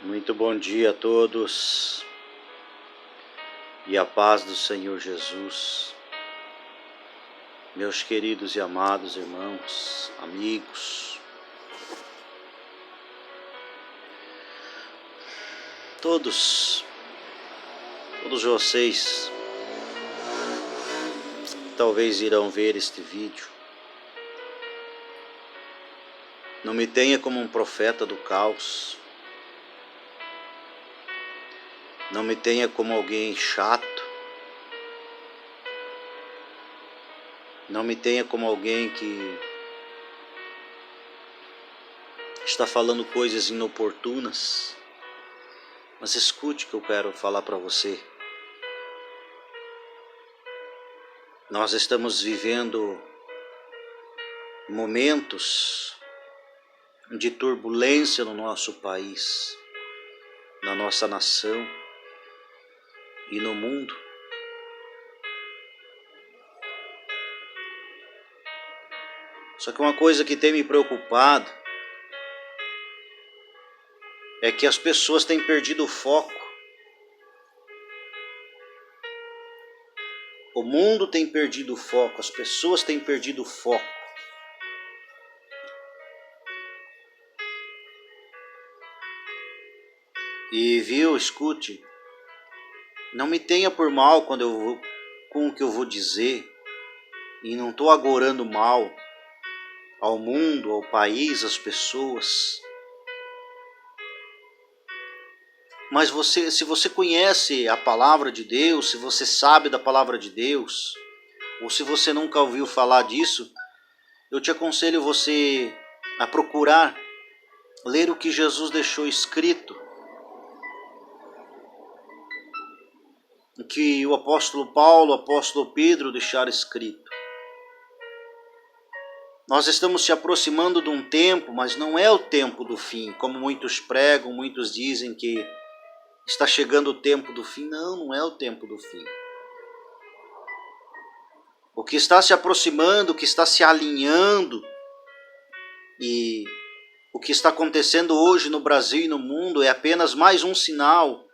Muito bom dia a todos e a paz do Senhor Jesus, meus queridos e amados irmãos, amigos, todos vocês talvez irão ver este vídeo. Não me tenha como um profeta do caos. Não me tenha como alguém chato. Não me tenha como alguém que está falando coisas inoportunas. Mas escute o que eu quero falar para você. Nós estamos vivendo momentos de turbulência no nosso país, na nossa nação e no mundo. Só que uma coisa que tem me preocupado é que as pessoas têm perdido o foco. O mundo tem perdido o foco, as pessoas têm perdido o foco. E escute, não me tenha por mal com o que eu vou dizer, e não estou agorando mal ao mundo, ao país, às pessoas. Mas se você conhece a palavra de Deus, se você sabe da palavra de Deus, ou se você nunca ouviu falar disso, eu te aconselho você a procurar ler o que Jesus deixou escrito, o que o apóstolo Paulo, o apóstolo Pedro deixaram escrito. Nós estamos se aproximando de um tempo, mas não é o tempo do fim, como muitos pregam, muitos dizem que está chegando o tempo do fim. Não é o tempo do fim. O que está se aproximando, o que está se alinhando e o que está acontecendo hoje no Brasil e no mundo é apenas mais um sinal.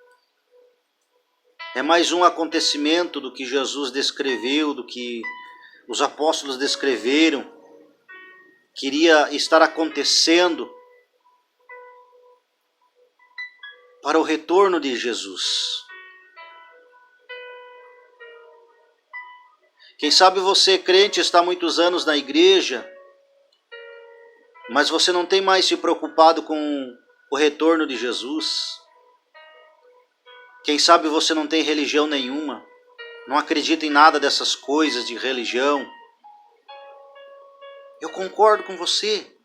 É mais um acontecimento do que Jesus descreveu, do que os apóstolos descreveram, que iria estar acontecendo para o retorno de Jesus. Quem sabe você, crente, está há muitos anos na igreja, mas você não tem mais se preocupado com o retorno de Jesus. Quem sabe você não tem religião nenhuma, não acredita em nada dessas coisas de religião. Eu concordo com você,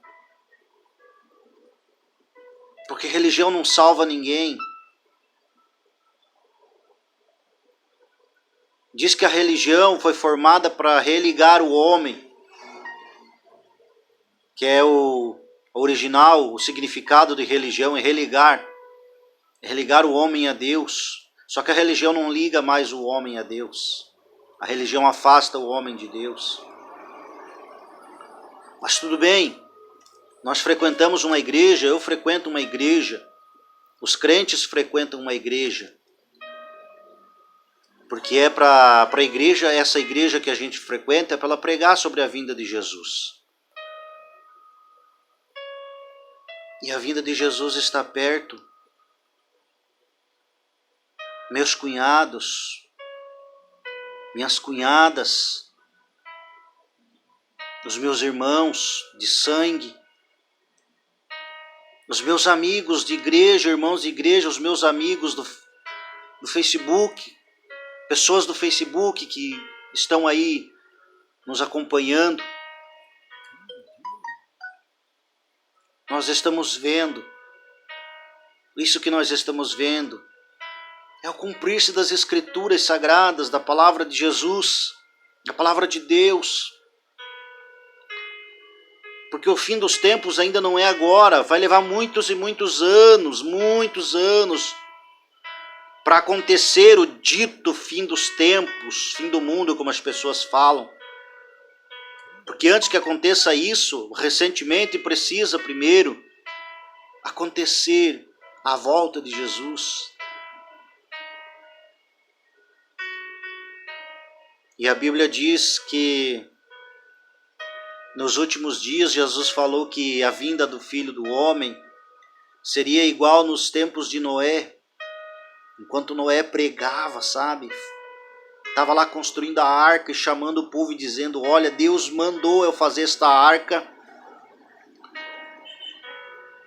porque religião não salva ninguém. Diz que a religião foi formada para religar o homem, que é o original, o significado de religião é religar o homem a Deus. Só que a religião não liga mais o homem a Deus. A religião afasta o homem de Deus. Mas tudo bem, nós frequentamos uma igreja, eu frequento uma igreja, os crentes frequentam uma igreja, porque é para a igreja, essa igreja que a gente frequenta, é para ela pregar sobre a vinda de Jesus. E a vinda de Jesus está perto. Meus cunhados, minhas cunhadas, os meus irmãos de sangue, os meus amigos de igreja, irmãos de igreja, os meus amigos do Facebook, pessoas do Facebook que estão aí nos acompanhando. Nós estamos vendo, isso que nós estamos vendo é o cumprir-se das Escrituras sagradas, da palavra de Jesus, da palavra de Deus. Porque o fim dos tempos ainda não é agora, vai levar muitos e muitos anos para acontecer o dito fim dos tempos, fim do mundo, como as pessoas falam. Porque antes que aconteça isso, recentemente precisa primeiro acontecer a volta de Jesus. E a Bíblia diz que nos últimos dias Jesus falou que a vinda do Filho do Homem seria igual nos tempos de Noé, enquanto Noé pregava, sabe? Estava lá construindo a arca e chamando o povo e dizendo: olha, Deus mandou eu fazer esta arca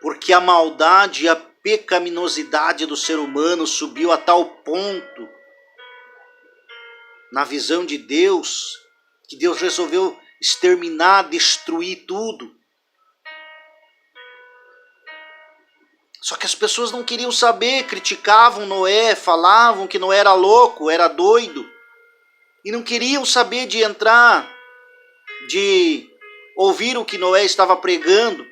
porque a maldade e a pecaminosidade do ser humano subiu a tal ponto na visão de Deus, que Deus resolveu exterminar, destruir tudo. Só que as pessoas não queriam saber, criticavam Noé, falavam que Noé era louco, era doido, e não queriam saber de entrar, de ouvir o que Noé estava pregando.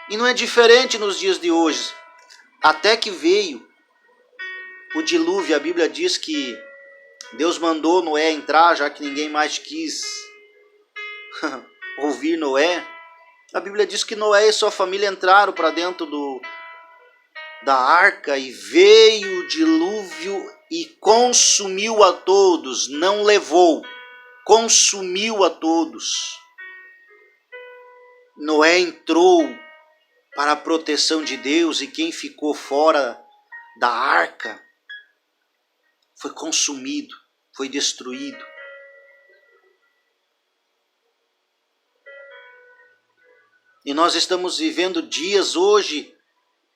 E não é diferente nos dias de hoje. Até que veio o dilúvio, a Bíblia diz que Deus mandou Noé entrar, já que ninguém mais quis ouvir Noé. A Bíblia diz que Noé e sua família entraram para dentro da arca e veio o dilúvio e consumiu a todos, não levou, consumiu a todos. Noé entrou para a proteção de Deus e quem ficou fora da arca foi consumido, foi destruído. E nós estamos vivendo dias hoje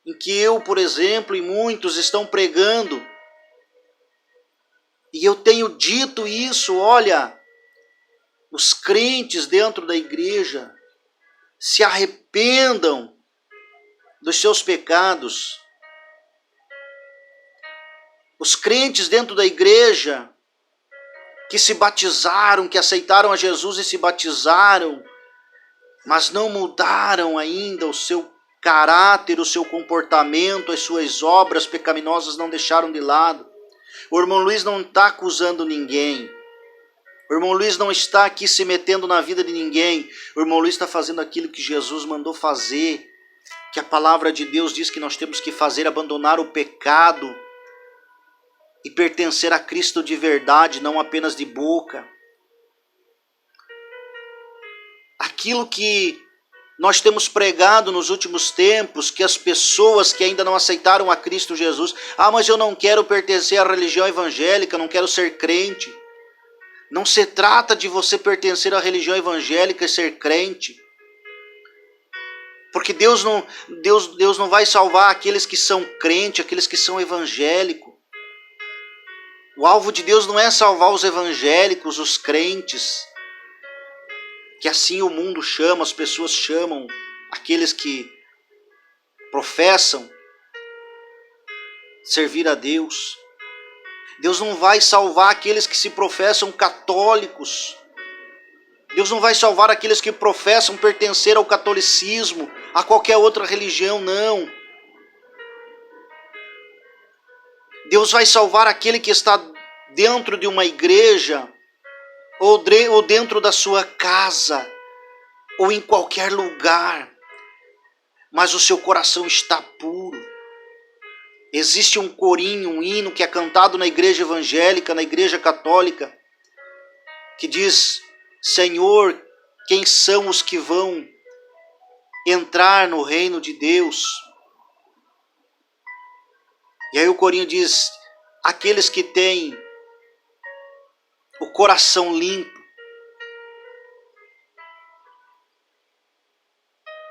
em que eu, por exemplo, e muitos estão pregando. E eu tenho dito isso, olha, os crentes dentro da igreja se arrependam dos seus pecados. Os crentes dentro da igreja que se batizaram, que aceitaram a Jesus e se batizaram, mas não mudaram ainda o seu caráter, o seu comportamento, as suas obras pecaminosas não deixaram de lado. O irmão Luiz não está acusando ninguém. O irmão Luiz não está aqui se metendo na vida de ninguém. O irmão Luiz está fazendo aquilo que Jesus mandou fazer, que a palavra de Deus diz que nós temos que fazer, abandonar o pecado e pertencer a Cristo de verdade, não apenas de boca. Aquilo que nós temos pregado nos últimos tempos, que as pessoas que ainda não aceitaram a Cristo Jesus, mas eu não quero pertencer à religião evangélica, não quero ser crente. Não se trata de você pertencer à religião evangélica e ser crente. Porque Deus não vai salvar aqueles que são crentes, aqueles que são evangélicos. O alvo de Deus não é salvar os evangélicos, os crentes, que assim o mundo chama, as pessoas chamam, aqueles que professam servir a Deus. Deus não vai salvar aqueles que se professam católicos. Deus não vai salvar aqueles que professam pertencer ao catolicismo, a qualquer outra religião, não. Deus vai salvar aquele que está dentro de uma igreja, ou dentro da sua casa, ou em qualquer lugar, mas o seu coração está puro. Existe um corinho, um hino que é cantado na igreja evangélica, na igreja católica, que diz: Senhor, quem são os que vão entrar no reino de Deus? E aí o corinho diz: aqueles que têm o coração limpo,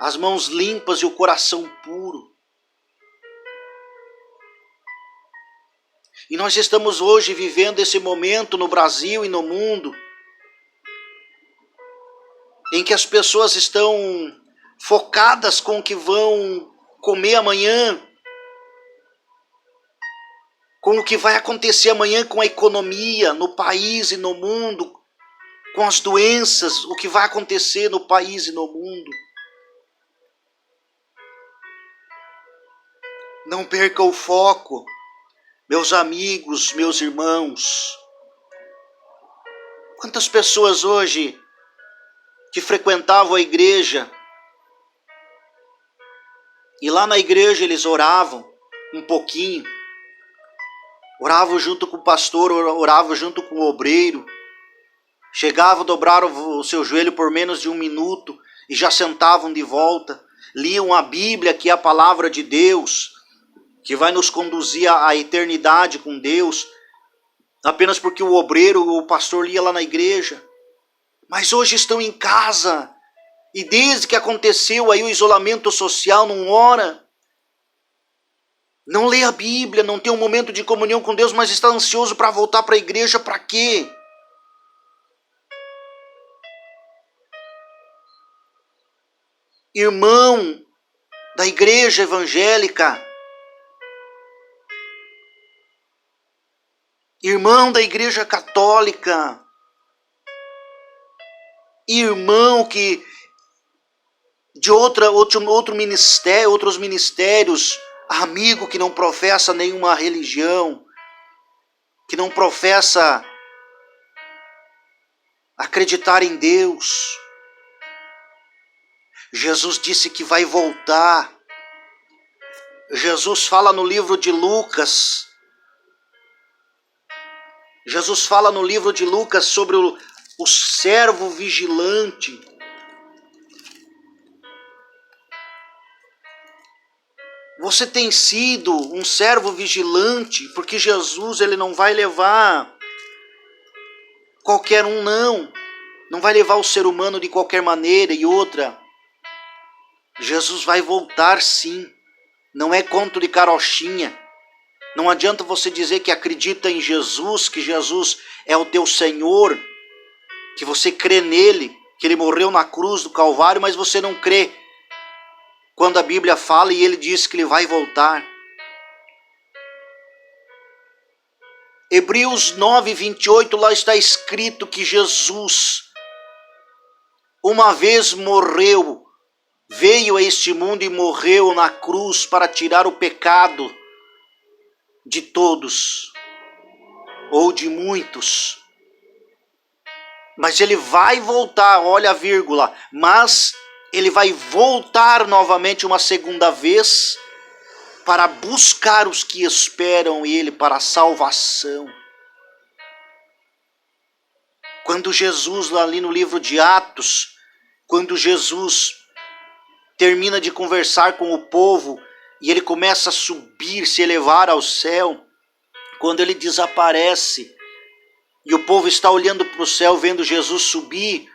as mãos limpas e o coração puro. E nós estamos hoje vivendo esse momento no Brasil e no mundo, em que as pessoas estão focadas com o que vão comer amanhã, com o que vai acontecer amanhã com a economia no país e no mundo, com as doenças, o que vai acontecer no país e no mundo. Não perca o foco, meus amigos, meus irmãos. Quantas pessoas hoje que frequentavam a igreja E lá na igreja eles oravam um pouquinho, oravam junto com o pastor, oravam junto com o obreiro, chegavam, dobraram o seu joelho por menos de 1 minuto e já sentavam de volta, liam a Bíblia, que é a palavra de Deus, que vai nos conduzir à eternidade com Deus, apenas porque o obreiro, o pastor lia lá na igreja. Mas hoje estão em casa, e desde que aconteceu aí o isolamento social, não ora, não lê a Bíblia, não tem um momento de comunhão com Deus, mas está ansioso para voltar para a igreja, para quê? Irmão da igreja evangélica, irmão da igreja católica, irmão que de outro ministério, outros ministérios, amigo que não professa nenhuma religião, que não professa acreditar em Deus. Jesus disse que vai voltar. Jesus fala no livro de Lucas. Jesus fala no livro de Lucas sobre o servo vigilante. Você tem sido um servo vigilante, porque Jesus ele não vai levar qualquer um, não. Não vai levar o ser humano de qualquer maneira. E outra, Jesus vai voltar sim. Não é conto de carochinha. Não adianta você dizer que acredita em Jesus, que Jesus é o teu Senhor, que você crê nele, que ele morreu na cruz do Calvário, mas você não crê quando a Bíblia fala e ele diz que ele vai voltar. Hebreus 9:28, lá está escrito que Jesus uma vez morreu, veio a este mundo e morreu na cruz para tirar o pecado de todos, ou de muitos. Mas ele vai voltar, olha a vírgula, mas ele vai voltar novamente uma segunda vez para buscar os que esperam ele para a salvação. Quando Jesus, lá ali no livro de Atos, quando Jesus termina de conversar com o povo e ele começa a subir, se elevar ao céu, quando ele desaparece e o povo está olhando para o céu, vendo Jesus subir,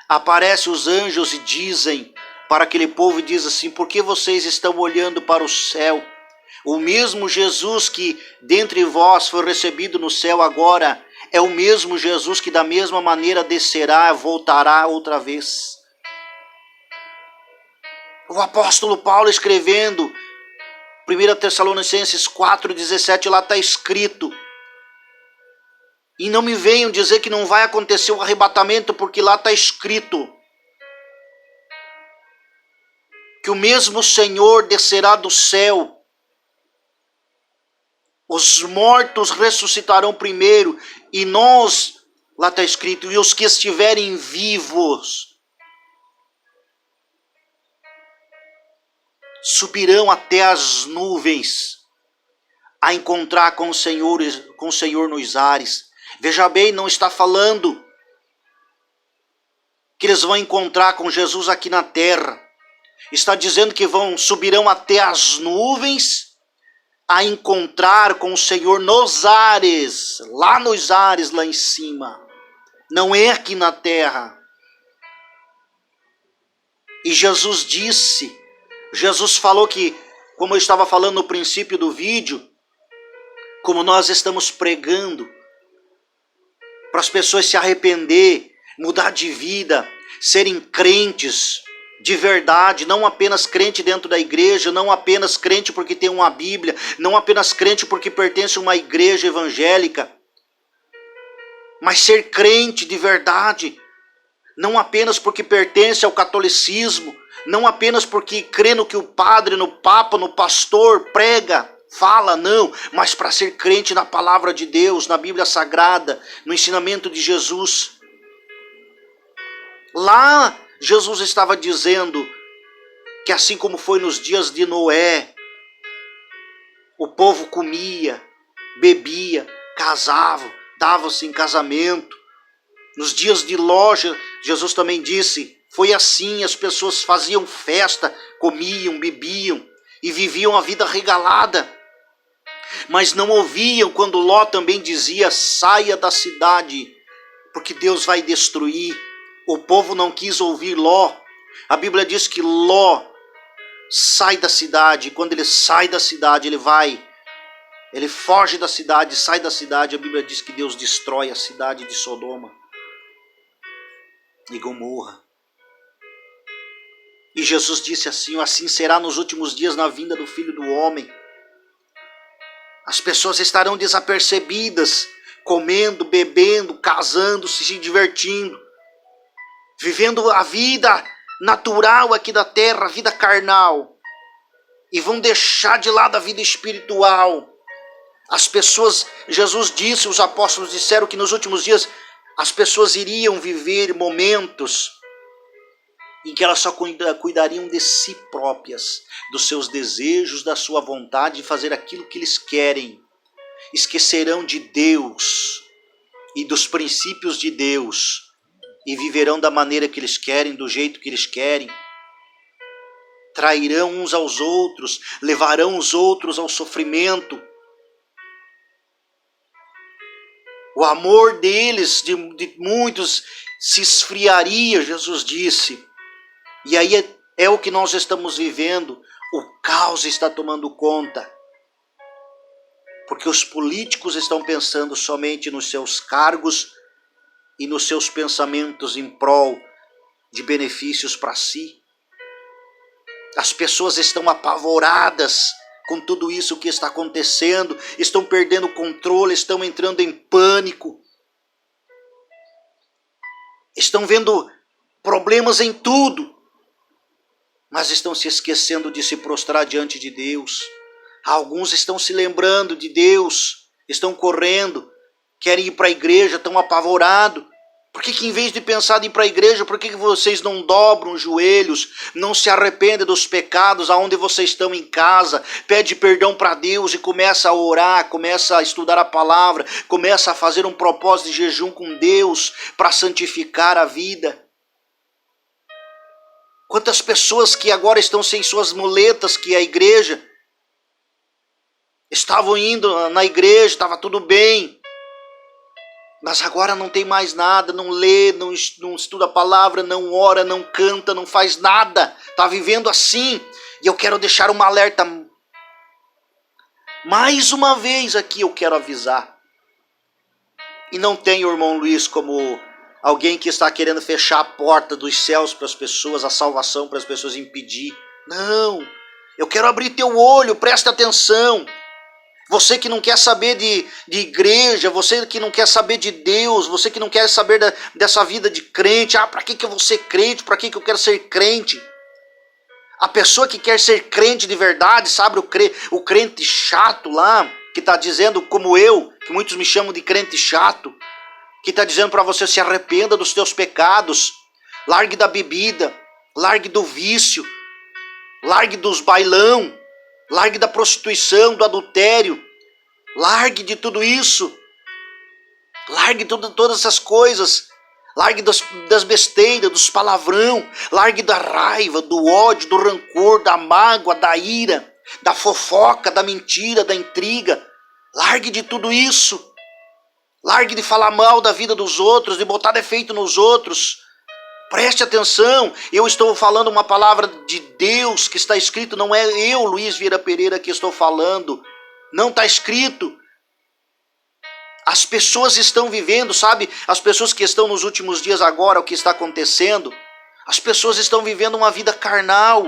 aparecem os anjos e dizem para aquele povo, e diz assim: por que vocês estão olhando para o céu? O mesmo Jesus que dentre vós foi recebido no céu agora, é o mesmo Jesus que da mesma maneira descerá, voltará outra vez. O apóstolo Paulo escrevendo, 1 Tessalonicenses 4,17, lá está escrito: e não me venham dizer que não vai acontecer o arrebatamento, porque lá está escrito que o mesmo Senhor descerá do céu. Os mortos ressuscitarão primeiro, e nós, lá está escrito, e os que estiverem vivos subirão até as nuvens a encontrar com o Senhor nos ares. Veja bem, não está falando que eles vão encontrar com Jesus aqui na terra. Está dizendo que subirão até as nuvens a encontrar com o Senhor nos ares, lá nos ares, lá em cima. Não é aqui na terra. E Jesus disse, Jesus falou que, como eu estava falando no princípio do vídeo, como nós estamos pregando, para as pessoas se arrepender, mudar de vida, serem crentes de verdade, não apenas crente dentro da igreja, não apenas crente porque tem uma Bíblia, não apenas crente porque pertence a uma igreja evangélica, mas ser crente de verdade, não apenas porque pertence ao catolicismo, não apenas porque crê no que o padre, no papa, no pastor prega, fala, não, mas para ser crente na palavra de Deus, na Bíblia Sagrada, no ensinamento de Jesus. Lá Jesus estava dizendo que assim como foi nos dias de Noé, o povo comia, bebia, casava, dava-se em casamento. Nos dias de Ló, Jesus também disse, foi assim, as pessoas faziam festa, comiam, bebiam e viviam a vida regalada. Mas não ouviam quando Ló também dizia, saia da cidade, porque Deus vai destruir. O povo não quis ouvir Ló. A Bíblia diz que Ló sai da cidade, e quando ele sai da cidade, ele foge da cidade, sai da cidade. A Bíblia diz que Deus destrói a cidade de Sodoma e Gomorra. E Jesus disse assim, assim será nos últimos dias na vinda do Filho do Homem. As pessoas estarão desapercebidas, comendo, bebendo, casando, se divertindo, vivendo a vida natural aqui da terra, a vida carnal, e vão deixar de lado a vida espiritual. As pessoas, Jesus disse, os apóstolos disseram que nos últimos dias as pessoas iriam viver momentos em que elas só cuidariam de si próprias, dos seus desejos, da sua vontade de fazer aquilo que eles querem. Esquecerão de Deus e dos princípios de Deus e viverão da maneira que eles querem, do jeito que eles querem. Trairão uns aos outros, levarão os outros ao sofrimento. O amor deles, de muitos, se esfriaria, Jesus disse. E aí é o que nós estamos vivendo. O caos está tomando conta. Porque os políticos estão pensando somente nos seus cargos e nos seus pensamentos em prol de benefícios para si. As pessoas estão apavoradas com tudo isso que está acontecendo, estão perdendo o controle, estão entrando em pânico. Estão vendo problemas em tudo, mas estão se esquecendo de se prostrar diante de Deus. Alguns estão se lembrando de Deus, estão correndo, querem ir para a igreja, estão apavorados. Por que em vez de pensar em ir para a igreja, por que vocês não dobram os joelhos, não se arrependem dos pecados aonde vocês estão em casa, pede perdão para Deus e começa a orar, começa a estudar a palavra, começa a fazer um propósito de jejum com Deus para santificar a vida? Quantas pessoas que agora estão sem suas muletas, que a igreja, estavam indo na igreja, estava tudo bem, mas agora não tem mais nada, não lê, não estuda a palavra, não ora, não canta, não faz nada, está vivendo assim. E eu quero deixar um alerta, mais uma vez aqui eu quero avisar, e não tenho o irmão Luiz como alguém que está querendo fechar a porta dos céus para as pessoas, a salvação para as pessoas impedir. Não, eu quero abrir teu olho, presta atenção. Você que não quer saber de igreja, você que não quer saber de Deus, você que não quer saber dessa vida de crente. Para que eu vou ser crente? Para que eu quero ser crente? A pessoa que quer ser crente de verdade, sabe, o crente chato lá, que está dizendo, como eu, que muitos me chamam de crente chato, que está dizendo para você, se arrependa dos teus pecados, largue da bebida, largue do vício, largue dos bailão, largue da prostituição, do adultério, largue de tudo isso, largue todas essas coisas, largue das besteiras, dos palavrão, largue da raiva, do ódio, do rancor, da mágoa, da ira, da fofoca, da mentira, da intriga, largue de tudo isso, largue de falar mal da vida dos outros, de botar defeito nos outros. Preste atenção, eu estou falando uma palavra de Deus que está escrito, não é eu, Luiz Vieira Pereira, que estou falando, não está escrito. As pessoas estão vivendo, sabe, as pessoas que estão nos últimos dias agora, o que está acontecendo, as pessoas estão vivendo uma vida carnal.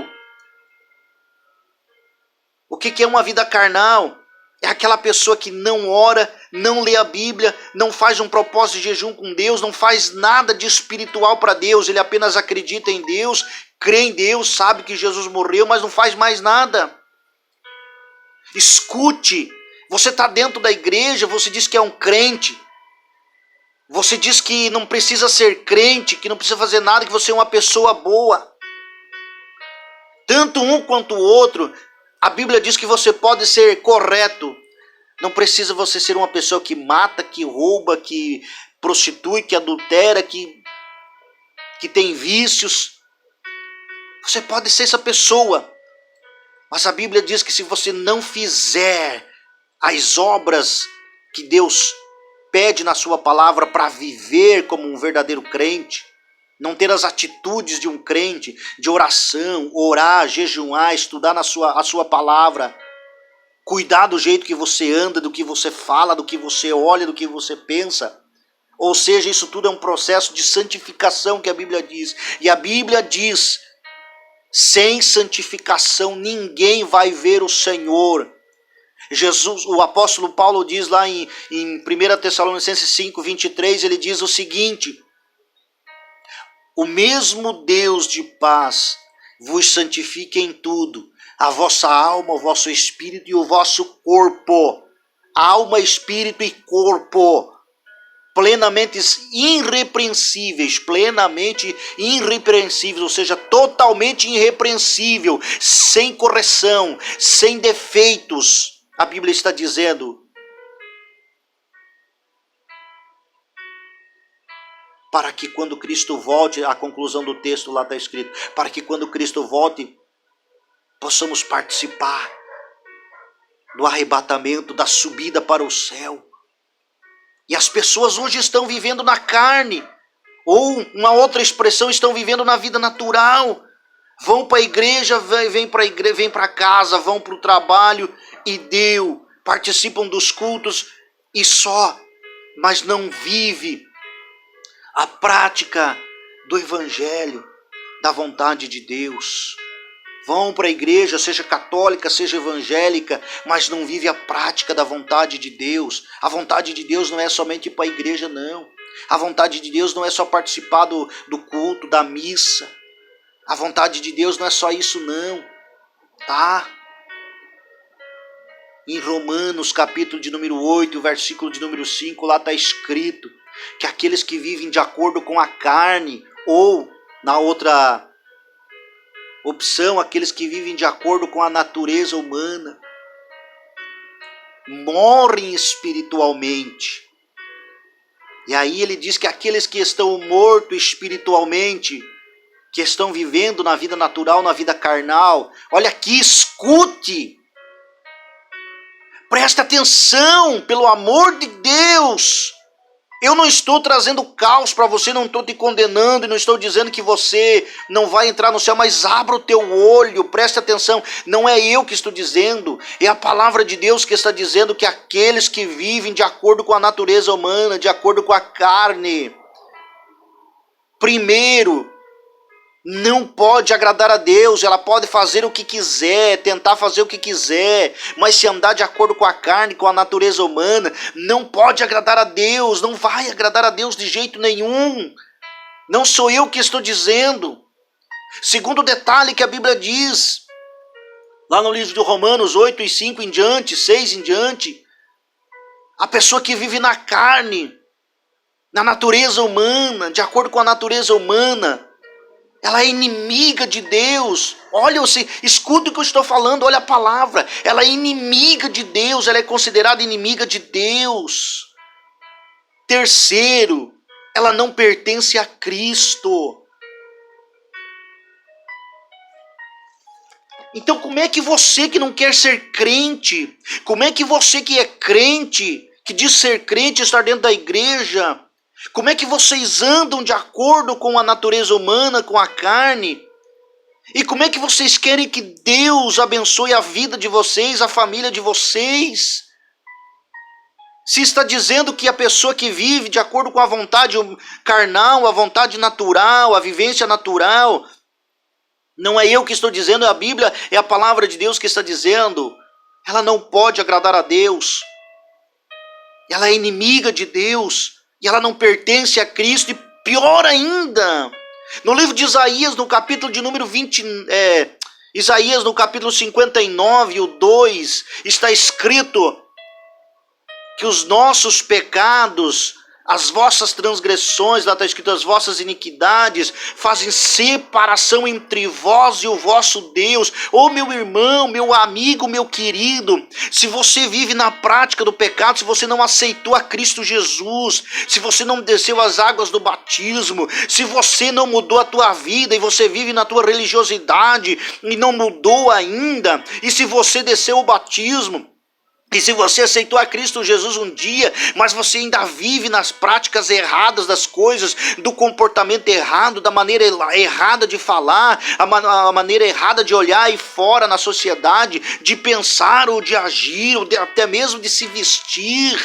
O que é uma vida carnal? É aquela pessoa que não ora, não lê a Bíblia, não faz um propósito de jejum com Deus, não faz nada de espiritual para Deus. Ele apenas acredita em Deus, crê em Deus, sabe que Jesus morreu, mas não faz mais nada. Escute, você está dentro da igreja, você diz que é um crente. Você diz que não precisa ser crente, que não precisa fazer nada, que você é uma pessoa boa. tanto um quanto o outro. A Bíblia diz que você pode ser correto. Não precisa você ser uma pessoa que mata, que rouba, que prostitui, que adultera, que tem vícios. Você pode ser essa pessoa. Mas a Bíblia diz que se você não fizer as obras que Deus pede na sua palavra para viver como um verdadeiro crente, não ter as atitudes de um crente, de oração, orar, jejuar, estudar a sua palavra, cuidar do jeito que você anda, do que você fala, do que você olha, do que você pensa. Ou seja, isso tudo é um processo de santificação que a Bíblia diz. E a Bíblia diz, sem santificação ninguém vai ver o Senhor. Jesus, o apóstolo Paulo diz lá em 1 Tessalonicenses 5, 23, ele diz o seguinte: o mesmo Deus de paz vos santifique em tudo, a vossa alma, o vosso espírito e o vosso corpo. Alma, espírito e corpo. Plenamente irrepreensíveis, ou seja, totalmente irrepreensível, sem correção, sem defeitos. A Bíblia está dizendo, para que quando Cristo volte, a conclusão do texto lá está escrito, para que quando Cristo volte, possamos participar do arrebatamento, da subida para o céu. E as pessoas hoje estão vivendo na carne, ou uma outra expressão, estão vivendo na vida natural. Vão para a igreja, vêm para casa, vão para o trabalho e deu. Participam dos cultos e só, mas não vive a prática do evangelho, da vontade de Deus. Vão para a igreja, seja católica, seja evangélica, mas não vive a prática da vontade de Deus. A vontade de Deus não é somente ir para a igreja, não. A vontade de Deus não é só participar do culto, da missa. A vontade de Deus não é só isso, não. Tá? Em Romanos, capítulo de número 8, versículo de número 5, lá está escrito que aqueles que vivem de acordo com a carne, ou na outra opção, aqueles que vivem de acordo com a natureza humana, morrem espiritualmente. E aí ele diz que aqueles que estão mortos espiritualmente, que estão vivendo na vida natural, na vida carnal, olha aqui, escute, presta atenção, pelo amor de Deus. Eu não estou trazendo caos para você, não estou te condenando e não estou dizendo que você não vai entrar no céu, mas abra o teu olho, preste atenção. Não é eu que estou dizendo, é a palavra de Deus que está dizendo que aqueles que vivem de acordo com a natureza humana, de acordo com a carne, primeiro, não pode agradar a Deus. Ela pode fazer o que quiser, tentar fazer o que quiser, mas se andar de acordo com a carne, com a natureza humana, não pode agradar a Deus, não vai agradar a Deus de jeito nenhum. Não sou eu que estou dizendo. Segundo detalhe que a Bíblia diz, lá no livro de Romanos 8 e 5 em diante, 6 em diante, a pessoa que vive na carne, na natureza humana, de acordo com a natureza humana, ela é inimiga de Deus. Olha, escuta o que eu estou falando, olha a palavra. Ela é inimiga de Deus, ela é considerada inimiga de Deus. Terceiro, ela não pertence a Cristo. Então como é que você que não quer ser crente, como é que você que é crente, que diz ser crente, estar dentro da igreja, como é que vocês andam de acordo com a natureza humana, com a carne? E como é que vocês querem que Deus abençoe a vida de vocês, a família de vocês? Se está dizendo que a pessoa que vive de acordo com a vontade carnal, a vontade natural, a vivência natural, não é eu que estou dizendo, é a Bíblia, é a palavra de Deus que está dizendo, ela não pode agradar a Deus. Ela é inimiga de Deus. E ela não pertence a Cristo, e pior ainda, no livro de Isaías, no capítulo de número 20, Isaías no capítulo 59, o 2, está escrito que os nossos pecados, As vossas transgressões, lá está escrito, as vossas iniquidades, fazem separação entre vós e o vosso Deus. Ô meu irmão, meu amigo, meu querido, se você vive na prática do pecado, se você não aceitou a Cristo Jesus, se você não desceu as águas do batismo, se você não mudou a tua vida e você vive na tua religiosidade e não mudou ainda, e se você desceu o batismo, e se você aceitou a Cristo Jesus um dia, mas você ainda vive nas práticas erradas das coisas, do comportamento errado, da maneira errada de falar, a maneira errada de olhar aí fora na sociedade, de pensar ou de agir, ou até mesmo de se vestir.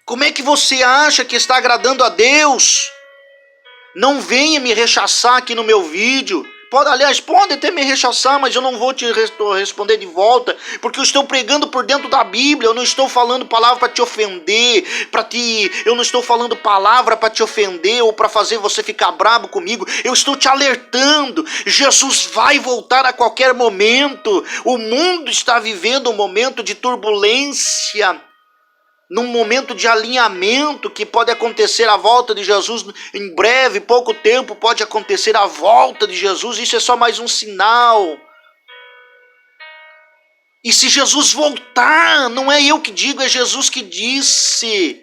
Como é que você acha que está agradando a Deus? Não venha me rechaçar aqui no meu vídeo. Pode até me rechaçar, mas eu não vou te responder de volta, porque eu estou pregando por dentro da Bíblia. Eu não estou falando palavra para te ofender, eu não estou falando palavra para te ofender ou para fazer você ficar bravo comigo. Eu estou te alertando. Jesus vai voltar a qualquer momento. O mundo está vivendo um momento de turbulência, num momento de alinhamento que pode acontecer a volta de Jesus em breve, pouco tempo pode acontecer a volta de Jesus. Isso é só mais um sinal. E se Jesus voltar, não é eu que digo, é Jesus que disse.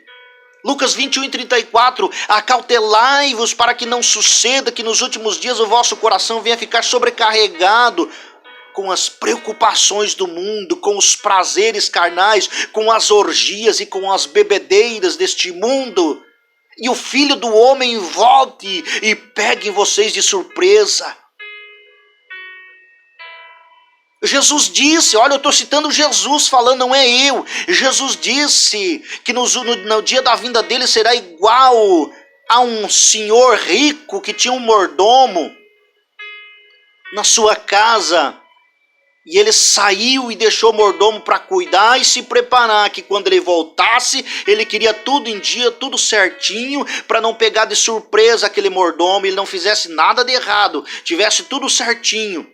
Lucas 21:34, acautelai-vos para que não suceda que nos últimos dias o vosso coração venha ficar sobrecarregado com as preocupações do mundo, com os prazeres carnais, com as orgias e com as bebedeiras deste mundo, e o Filho do Homem volte e pegue vocês de surpresa. Jesus disse, olha, eu estou citando Jesus falando, não é eu. Jesus disse que no dia da vinda dele será igual a um senhor rico que tinha um mordomo na sua casa. E ele saiu e deixou o mordomo para cuidar e se preparar, que quando ele voltasse, ele queria tudo em dia, tudo certinho, para não pegar de surpresa aquele mordomo, ele não fizesse nada de errado, tivesse tudo certinho.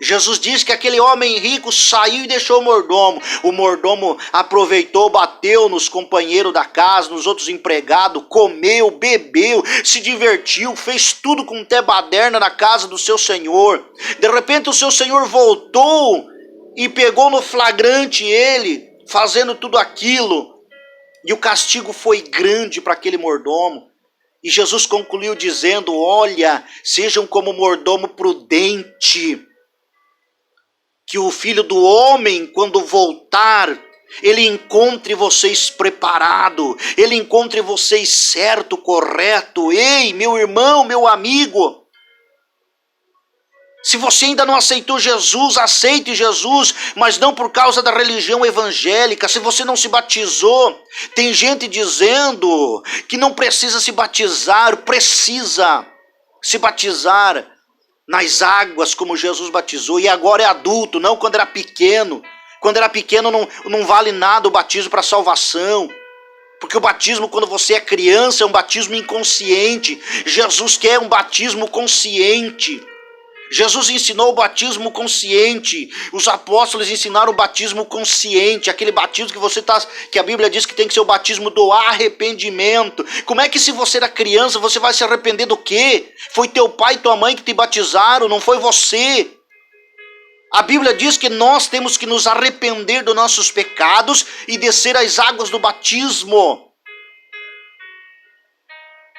Jesus disse que aquele homem rico saiu e deixou o mordomo aproveitou, bateu nos companheiros da casa, nos outros empregados, comeu, bebeu, se divertiu, fez tudo com té baderna na casa do seu senhor. De repente o seu senhor voltou e pegou no flagrante ele, fazendo tudo aquilo, e o castigo foi grande para aquele mordomo. E Jesus concluiu dizendo, olha, sejam como mordomo prudente, que o Filho do Homem, quando voltar, ele encontre vocês preparado, ele encontre vocês certo, correto. Ei, meu irmão, meu amigo, se você ainda não aceitou Jesus, aceite Jesus, mas não por causa da religião evangélica. Se você não se batizou, tem gente dizendo que não precisa se batizar, precisa se batizar nas águas como Jesus batizou, e agora é adulto, não quando era pequeno. Quando era pequeno não vale nada o batismo para salvação, porque o batismo quando você é criança é um batismo inconsciente. Jesus quer um batismo consciente. Jesus ensinou o batismo consciente. Os apóstolos ensinaram o batismo consciente, aquele batismo que a Bíblia diz que tem que ser o batismo do arrependimento. Como é que se você era criança, você vai se arrepender do quê? Foi teu pai e tua mãe que te batizaram, não foi você. A Bíblia diz que nós temos que nos arrepender dos nossos pecados e descer às águas do batismo.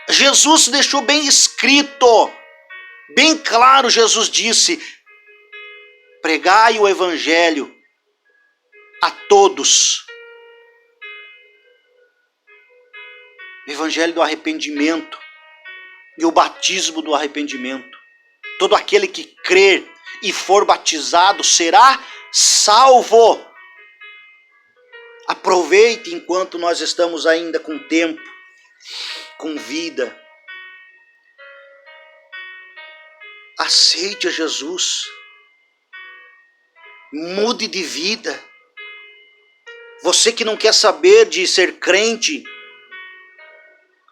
Jesus deixou bem escrito, bem claro. Jesus disse, pregai o evangelho a todos. O evangelho do arrependimento e o batismo do arrependimento. Todo aquele que crer e for batizado será salvo. Aproveite enquanto nós estamos ainda com tempo, com vida. Aceite a Jesus. Mude de vida. Você que não quer saber de ser crente,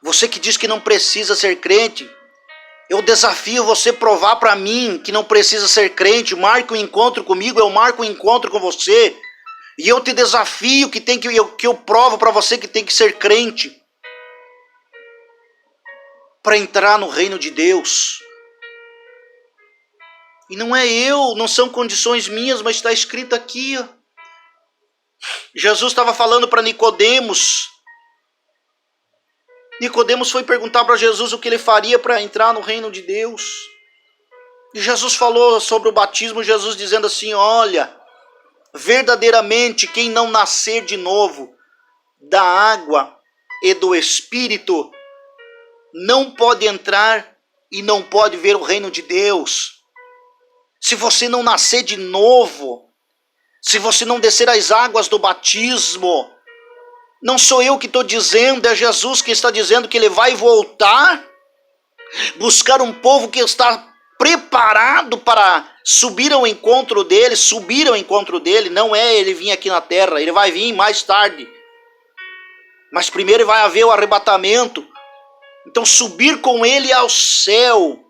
você que diz que não precisa ser crente, eu desafio você provar para mim que não precisa ser crente. Marque um encontro comigo, eu marco um encontro com você. E eu te desafio que eu provo para você que tem que ser crente para entrar no reino de Deus. E não é eu, não são condições minhas, mas está escrito aqui. Ó. Jesus estava falando para Nicodemos. Nicodemos foi perguntar para Jesus o que ele faria para entrar no reino de Deus. E Jesus falou sobre o batismo, Jesus dizendo assim, olha, verdadeiramente quem não nascer de novo da água e do Espírito não pode entrar e não pode ver o reino de Deus. Se você não nascer de novo, se você não descer as águas do batismo, não sou eu que estou dizendo, é Jesus que está dizendo que ele vai voltar, buscar um povo que está preparado para subir ao encontro dele, não é ele vir aqui na terra, ele vai vir mais tarde. Mas primeiro vai haver o arrebatamento, então subir com ele ao céu.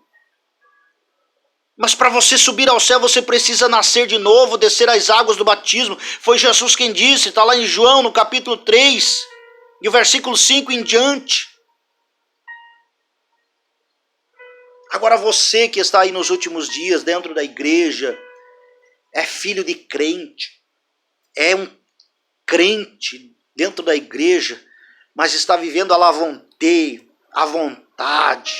Mas para você subir ao céu, você precisa nascer de novo, descer as águas do batismo. Foi Jesus quem disse, está lá em João, no capítulo 3, e o versículo 5 em diante. Agora você que está aí nos últimos dias, dentro da igreja, é filho de crente, é um crente dentro da igreja, mas está vivendo a lavonteio, à vontade.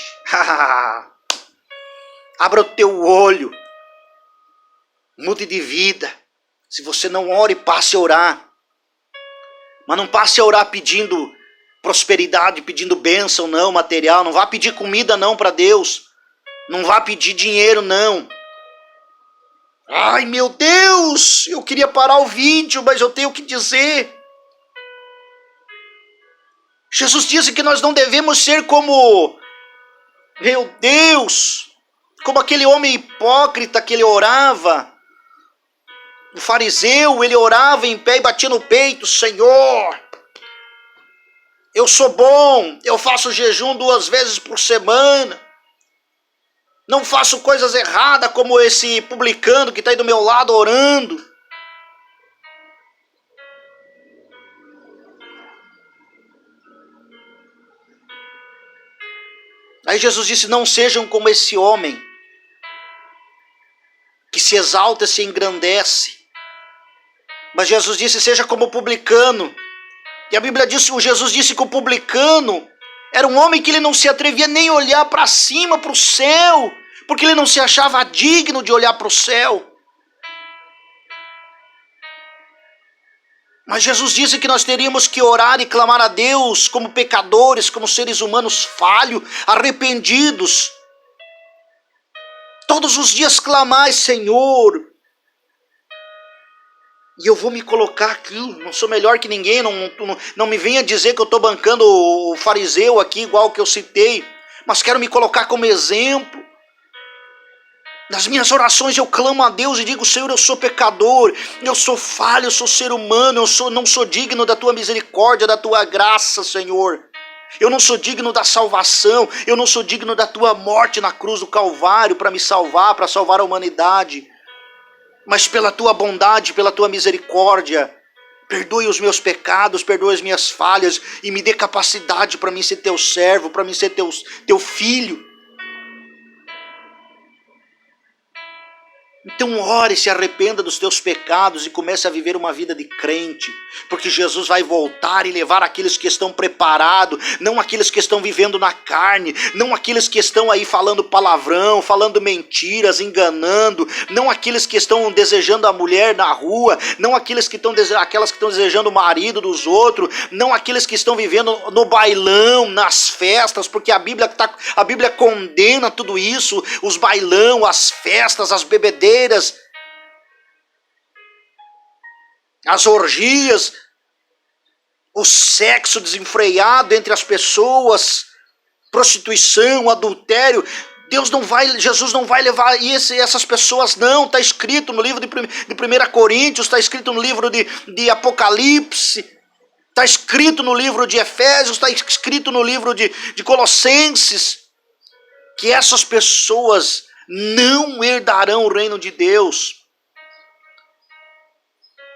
Abra o teu olho, mude de vida. Se você não ore, passe a orar. Mas não passe a orar pedindo prosperidade, pedindo bênção, não, material. Não vá pedir comida, não, para Deus. Não vá pedir dinheiro, não. Ai, meu Deus, eu queria parar o vídeo, mas eu tenho que dizer. Jesus disse que nós não devemos ser como, meu Deus, como aquele homem hipócrita que ele orava. O fariseu, ele orava em pé e batia no peito, Senhor, eu sou bom, eu faço jejum 2 vezes por semana. Não faço coisas erradas como esse publicano que está aí do meu lado orando. Aí Jesus disse, não sejam como esse homem que se exalta, se engrandece. Mas Jesus disse, seja como o publicano. E a Bíblia diz, o Jesus disse que o publicano era um homem que ele não se atrevia nem a olhar para cima, para o céu, porque ele não se achava digno de olhar para o céu. Mas Jesus disse que nós teríamos que orar e clamar a Deus como pecadores, como seres humanos falhos, arrependidos. Todos os dias clamar, Senhor. E eu vou me colocar aqui, não sou melhor que ninguém, não me venha dizer que eu estou bancando o fariseu aqui, igual que eu citei, mas quero me colocar como exemplo. Nas minhas orações eu clamo a Deus e digo, Senhor, eu sou pecador, eu sou falho, eu sou ser humano, não sou digno da Tua misericórdia, da Tua graça, Senhor. Eu não sou digno da salvação, eu não sou digno da Tua morte na cruz do Calvário para me salvar, para salvar a humanidade. Mas pela Tua bondade, pela Tua misericórdia, perdoe os meus pecados, perdoe as minhas falhas e me dê capacidade para mim ser Teu servo, para mim ser teu filho. Então ore, se arrependa dos teus pecados e comece a viver uma vida de crente, porque Jesus vai voltar e levar aqueles que estão preparados, não aqueles que estão vivendo na carne, não aqueles que estão aí falando palavrão, falando mentiras, enganando, não aqueles que estão desejando a mulher na rua, não aquelas que estão desejando o marido dos outros, não aqueles que estão vivendo no bailão, nas festas, porque a Bíblia condena tudo isso, os bailão, as festas, as bebedeiras, as orgias, o sexo desenfreado entre as pessoas, prostituição, adultério. Jesus não vai levar essas pessoas, não. Está escrito no livro de 1 Coríntios, está escrito no livro de Apocalipse, está escrito no livro de Efésios, está escrito no livro de Colossenses, que essas pessoas não herdarão o reino de Deus.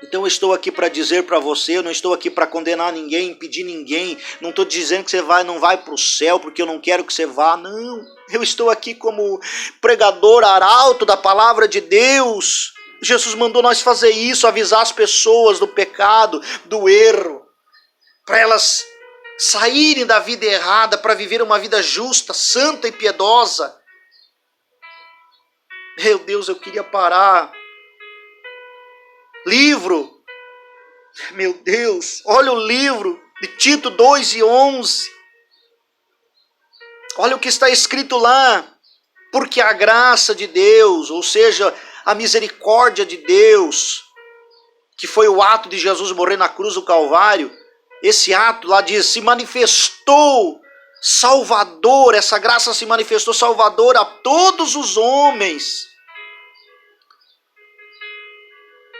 Então eu estou aqui para dizer para você, eu não estou aqui para condenar ninguém, impedir ninguém, não estou dizendo que você não vai para o céu porque eu não quero que você vá, não. Eu estou aqui como pregador arauto da palavra de Deus. Jesus mandou nós fazer isso, avisar as pessoas do pecado, do erro, para elas saírem da vida errada, para viver uma vida justa, santa e piedosa. Meu Deus, eu queria parar. Livro, meu Deus, olha o livro de Tito 2:11. Olha o que está escrito lá. Porque a graça de Deus, ou seja, a misericórdia de Deus, que foi o ato de Jesus morrer na cruz do Calvário, esse ato lá diz, se manifestou Salvador, essa graça se manifestou Salvador a todos os homens,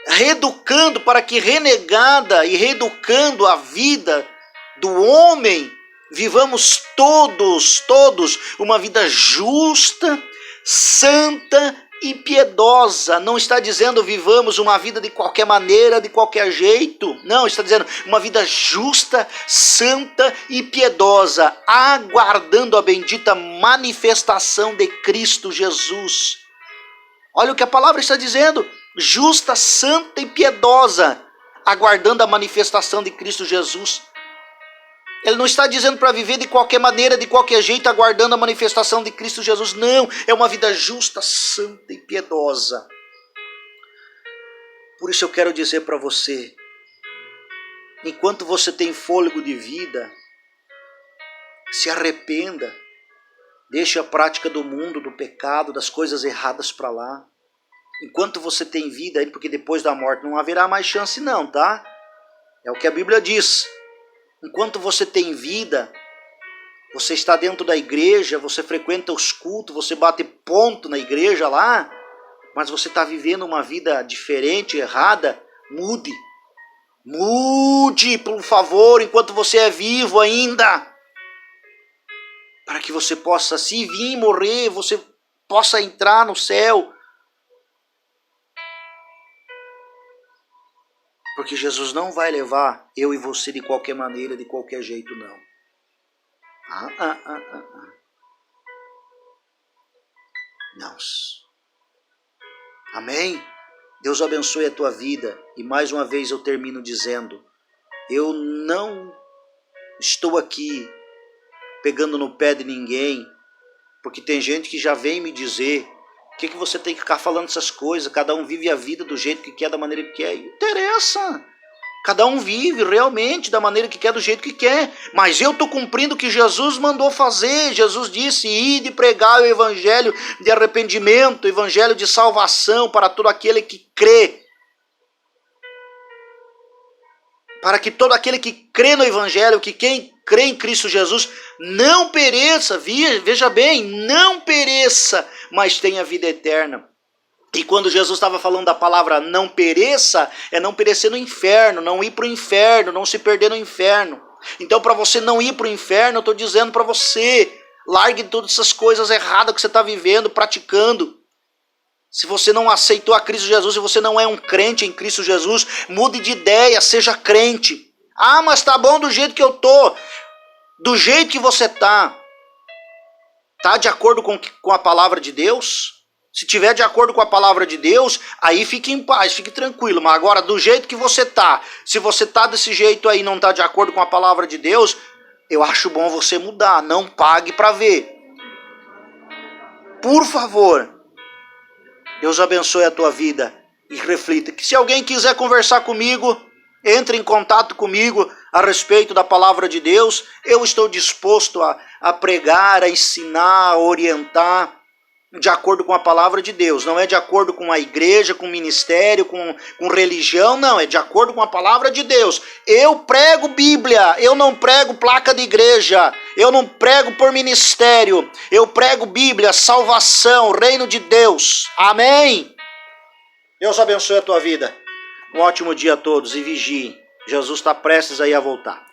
reeducando para que renegada e reeducando a vida do homem, vivamos todos uma vida justa, santa e piedosa. Não está dizendo vivamos uma vida de qualquer maneira, de qualquer jeito. Não, está dizendo uma vida justa, santa e piedosa, aguardando a bendita manifestação de Cristo Jesus. Olha o que a palavra está dizendo. Justa, santa e piedosa, aguardando a manifestação de Cristo Jesus. Ele não está dizendo para viver de qualquer maneira, de qualquer jeito, aguardando a manifestação de Cristo Jesus. Não, é uma vida justa, santa e piedosa. Por isso eu quero dizer para você, enquanto você tem fôlego de vida, se arrependa, deixe a prática do mundo, do pecado, das coisas erradas para lá. Enquanto você tem vida, porque depois da morte não haverá mais chance não, tá? É o que a Bíblia diz. Enquanto você tem vida, você está dentro da igreja, você frequenta os cultos, você bate ponto na igreja lá, mas você está vivendo uma vida diferente, errada, mude. Mude, por favor, enquanto você é vivo ainda. Para que você possa, se vir morrer, você possa entrar no céu. Porque Jesus não vai levar eu e você de qualquer maneira, de qualquer jeito, não. Não. Amém? Deus abençoe a tua vida. E mais uma vez eu termino dizendo, eu não estou aqui pegando no pé de ninguém, porque tem gente que já vem me dizer, por que você tem que ficar falando essas coisas? Cada um vive a vida do jeito que quer, da maneira que quer. Não interessa. Cada um vive realmente da maneira que quer, do jeito que quer. Mas eu estou cumprindo o que Jesus mandou fazer. Jesus disse, ide e pregai o evangelho de arrependimento, o evangelho de salvação para todo aquele que crê. Para que todo aquele que crê no evangelho, que quem crê em Cristo Jesus, não pereça, veja bem, não pereça, mas tenha vida eterna. E quando Jesus estava falando da palavra não pereça, é não perecer no inferno, não ir para o inferno, não se perder no inferno. Então, para você não ir para o inferno, eu estou dizendo para você, largue todas essas coisas erradas que você está vivendo, praticando. Se você não aceitou a Cristo Jesus, se você não é um crente em Cristo Jesus, mude de ideia, seja crente. Ah, mas tá bom do jeito que eu tô. Do jeito que você tá. Tá de acordo com a palavra de Deus? Se tiver de acordo com a palavra de Deus, aí fique em paz, fique tranquilo. Mas agora, do jeito que você tá, se você tá desse jeito aí e não tá de acordo com a palavra de Deus, eu acho bom você mudar. Não pague para ver. Por favor. Deus abençoe a tua vida e reflita. Que se alguém quiser conversar comigo, entre em contato comigo a respeito da palavra de Deus. Eu estou disposto a pregar, a ensinar, a orientar de acordo com a palavra de Deus. Não é de acordo com a igreja, com o ministério, com religião, não. É de acordo com a palavra de Deus. Eu prego Bíblia, eu não prego placa de igreja. Eu não prego por ministério. Eu prego Bíblia, salvação, reino de Deus. Amém? Deus abençoe a tua vida. Um ótimo dia a todos e vigiem. Jesus está prestes aí a voltar.